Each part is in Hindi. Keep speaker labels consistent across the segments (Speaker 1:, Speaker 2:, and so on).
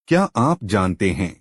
Speaker 1: क्या आप जानते हैं,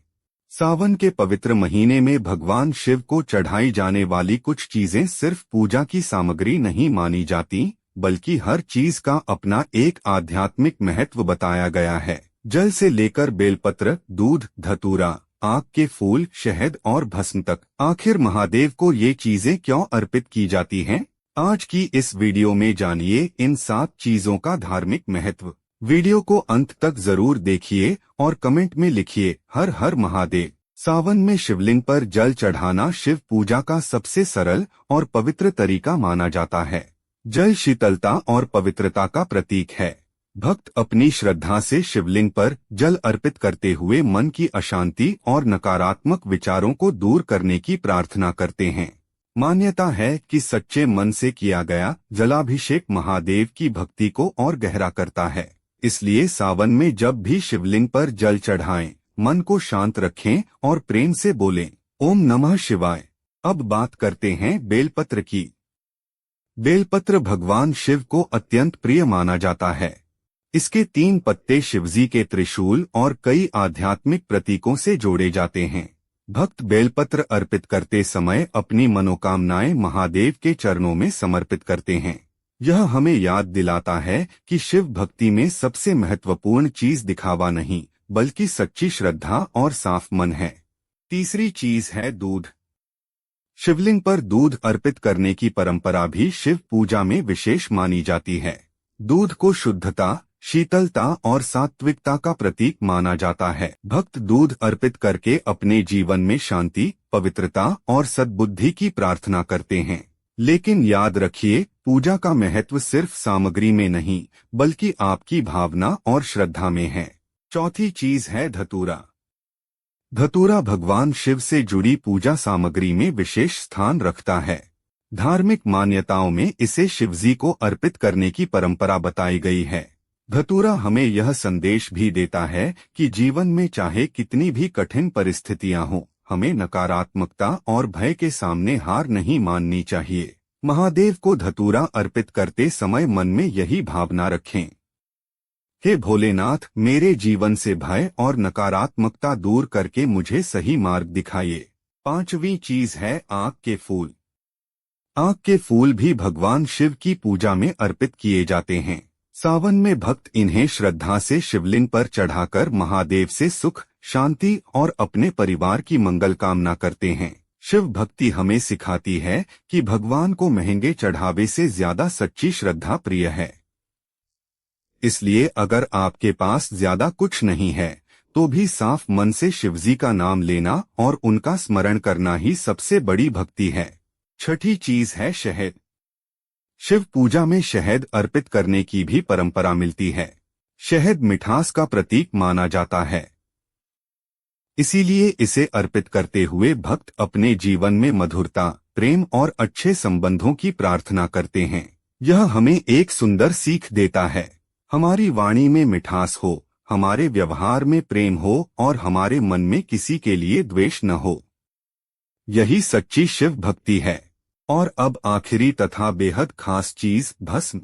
Speaker 1: सावन के पवित्र महीने में भगवान शिव को चढ़ाई जाने वाली कुछ चीजें सिर्फ पूजा की सामग्री नहीं मानी जाती, बल्कि हर चीज का अपना एक आध्यात्मिक महत्व बताया गया है। जल से लेकर बेलपत्र, दूध, धतूरा, आक के फूल, शहद और भस्म तक, आखिर महादेव को ये चीजें क्यों अर्पित की जाती हैं? आज की इस वीडियो में जानिए इन 7 चीजों का धार्मिक महत्व। वीडियो को अंत तक जरूर देखिए और कमेंट में लिखिए हर हर महादेव। सावन में शिवलिंग पर जल चढ़ाना शिव पूजा का सबसे सरल और पवित्र तरीका माना जाता है। जल शीतलता और पवित्रता का प्रतीक है। भक्त अपनी श्रद्धा से शिवलिंग पर जल अर्पित करते हुए मन की अशांति और नकारात्मक विचारों को दूर करने की प्रार्थना करते हैं। मान्यता है कि सच्चे मन से किया गया जलाभिषेक महादेव की भक्ति को और गहरा करता है। इसलिए सावन में जब भी शिवलिंग पर जल चढ़ाएं, मन को शांत रखें और प्रेम से बोलें ओम नमः शिवाय। अब बात करते हैं बेलपत्र की। बेलपत्र भगवान शिव को अत्यंत प्रिय माना जाता है। इसके 3 पत्ते शिवजी के त्रिशूल और कई आध्यात्मिक प्रतीकों से जोड़े जाते हैं। भक्त बेलपत्र अर्पित करते समय अपनी मनोकामनाएं महादेव के चरणों में समर्पित करते हैं। यह हमें याद दिलाता है कि शिव भक्ति में सबसे महत्वपूर्ण चीज दिखावा नहीं, बल्कि सच्ची श्रद्धा और साफ मन है। तीसरी चीज है दूध। शिवलिंग पर दूध अर्पित करने की परंपरा भी शिव पूजा में विशेष मानी जाती है। दूध को शुद्धता, शीतलता और सात्विकता का प्रतीक माना जाता है। भक्त दूध अर्पित करके अपने जीवन में शांति, पवित्रता और सद्बुद्धि की प्रार्थना करते हैं। लेकिन याद रखिए, पूजा का महत्व सिर्फ सामग्री में नहीं, बल्कि आपकी भावना और श्रद्धा में है। चौथी चीज है धतूरा। धतूरा भगवान शिव से जुड़ी पूजा सामग्री में विशेष स्थान रखता है। धार्मिक मान्यताओं में इसे शिवजी को अर्पित करने की परंपरा बताई गई है। धतूरा हमें यह संदेश भी देता है कि जीवन में चाहे कितनी भी कठिन परिस्थितियां हों, हमें नकारात्मकता और भय के सामने हार नहीं माननी चाहिए। महादेव को धतूरा अर्पित करते समय मन में यही भावना रखें, हे भोलेनाथ, मेरे जीवन से भय और नकारात्मकता दूर करके मुझे सही मार्ग दिखाइए। 5वीं चीज है आक के फूल। आक के फूल भी भगवान शिव की पूजा में अर्पित किए जाते हैं। सावन में भक्त इन्हें श्रद्धा से शिवलिंग पर चढ़ाकर महादेव से सुख, शांति और अपने परिवार की मंगल कामना करते हैं। शिव भक्ति हमें सिखाती है कि भगवान को महंगे चढ़ावे से ज्यादा सच्ची श्रद्धा प्रिय है। इसलिए अगर आपके पास ज्यादा कुछ नहीं है, तो भी साफ मन से शिवजी का नाम लेना और उनका स्मरण करना ही सबसे बड़ी भक्ति है। 6ठी चीज है शहद। शिव पूजा में शहद अर्पित करने की भी परंपरा मिलती है। शहद मिठास का प्रतीक माना जाता है, इसीलिए इसे अर्पित करते हुए भक्त अपने जीवन में मधुरता, प्रेम और अच्छे संबंधों की प्रार्थना करते हैं। यह हमें एक सुंदर सीख देता है, हमारी वाणी में मिठास हो, हमारे व्यवहार में प्रेम हो और हमारे मन में किसी के लिए द्वेष न हो। यही सच्ची शिव भक्ति है। और अब आखिरी तथा बेहद खास चीज, भस्म।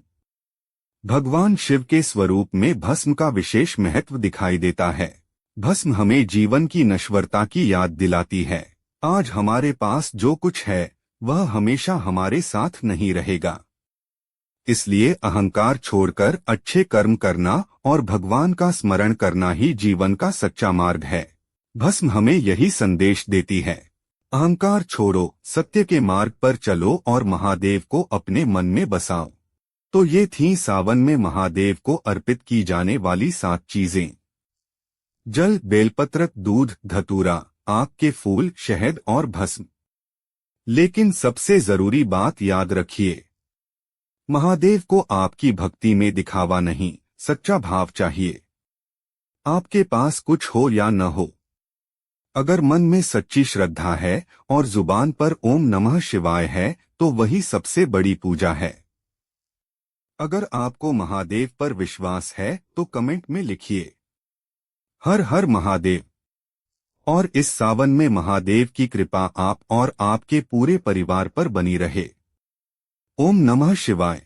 Speaker 1: भगवान शिव के स्वरूप में भस्म का विशेष महत्व दिखाई देता है। भस्म हमें जीवन की नश्वरता की याद दिलाती है। आज हमारे पास जो कुछ है, वह हमेशा हमारे साथ नहीं रहेगा। इसलिए अहंकार छोड़कर अच्छे कर्म करना और भगवान का स्मरण करना ही जीवन का सच्चा मार्ग है। भस्म हमें यही संदेश देती है, अहंकार छोड़ो, सत्य के मार्ग पर चलो और महादेव को अपने मन में बसाओ। तो ये थीं सावन में महादेव को अर्पित की जाने वाली 7 चीजें। जल, बेलपत्र, दूध, धतूरा, आक के फूल, शहद और भस्म। लेकिन सबसे जरूरी बात याद रखिए, महादेव को आपकी भक्ति में दिखावा नहीं, सच्चा भाव चाहिए। आपके पास कुछ हो या न हो, अगर मन में सच्ची श्रद्धा है और जुबान पर ओम नमः शिवाय है, तो वही सबसे बड़ी पूजा है। अगर आपको महादेव पर विश्वास है तो कमेंट में लिखिए हर हर महादेव। और इस सावन में महादेव की कृपा आप और आपके पूरे परिवार पर बनी रहे। ओम नमः शिवाय।